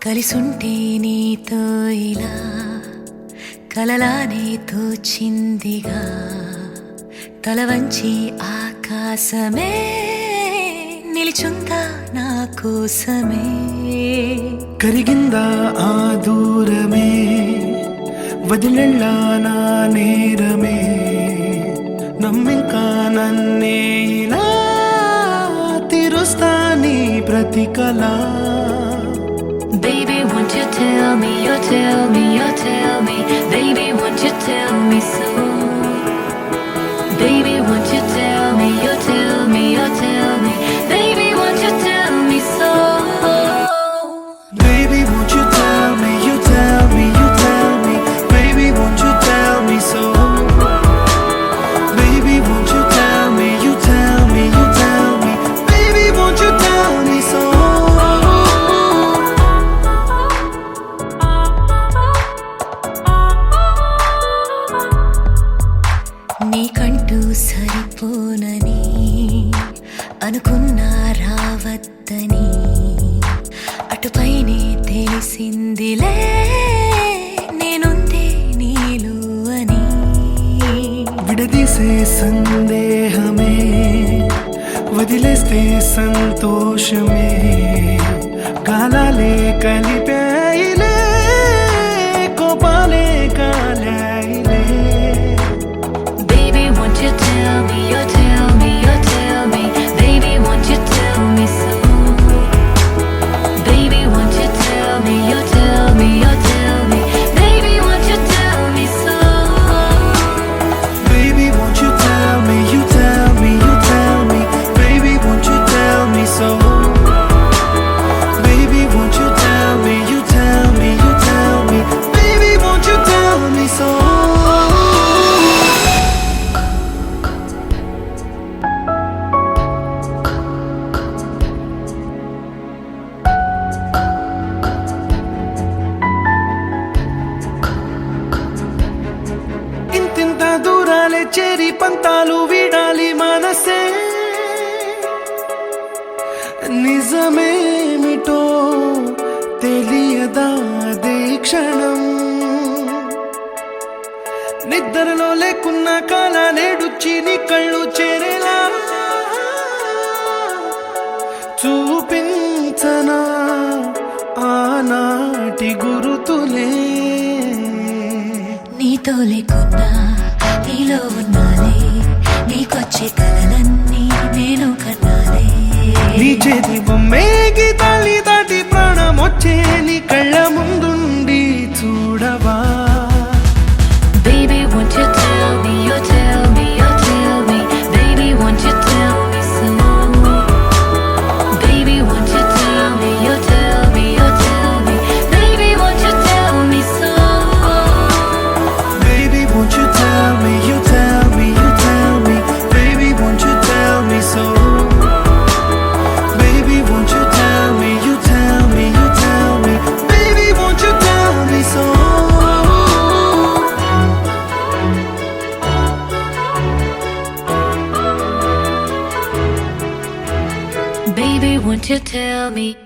కలిసుంటే నీతో ఇలా కలలానే తోచిందిగా తల వంచి ఆకాశమే నిలిచుందా నా కోసమే కరిగిందా ఆ దూరమే వదిలెళ్ళా నా నేరమే నమ్మింకా నన్నే ఇలా తీరుస్తా నీ ప్రతి కళ Baby, won't you tell me, you tell me, you tell me Baby, won't you tell me so Baby, won't you tell me, you tell me, you tell me Baby, won't you tell me so Baby, won't you tell me, you tell me, you tell me Baby, won't you tell me so Baby, won't you tell me, you tell me, you tell me Baby, won't you tell me so నీకంటూ సరిపోనని అనుకున్నా రావద్దని అటుపైనే తెలిసిందిలే నేనుందే నీలు అని విడదీసే సందేహమే వదిలేస్తే సంతోషమే కాలాలే కలిపాయిలే కోపాలే కాలాయిలే Baby, won't you tell me, you tell me, you tell me Baby, won't you tell me so Baby, won't you tell me, you tell me, you tell me Baby, won't you tell me so Baby, won't you tell me, you tell me, you tell me Baby, won't you tell me so Baby, won't you tell me, you tell me, you tell me Baby, won't you tell me so ఇంతింత దూరాలే చేరి పంతాలు వీడాలి మనసే నిజమేమిటో తెలియదా క్షణం నిద్రలో లేకున్న కాల నేడుచ్చి నీ కళ్ళు చేరేలా చూపించనా ఆనాటి గురుతులే నీతో లేకున్నా నీలో ఉన్నాలే నీకొచ్చే కలలన్నీ నేను కన్నాలే నీ చేతి బొమ్మే గీతాలి దాటి ప్రాణం వచ్చే నీ కళ్ళ ముందుండి చూడవా Baby, won't you tell me, you tell me, you tell me Baby, won't you tell me so Baby, won't you tell me, you tell me, you tell me Baby, won't you tell me so Baby, won't you tell me, you tell me, you tell me Baby, won't you tell me so Baby, won't you tell me, you tell me, you tell me Baby, won't you tell me so Baby, won't you tell me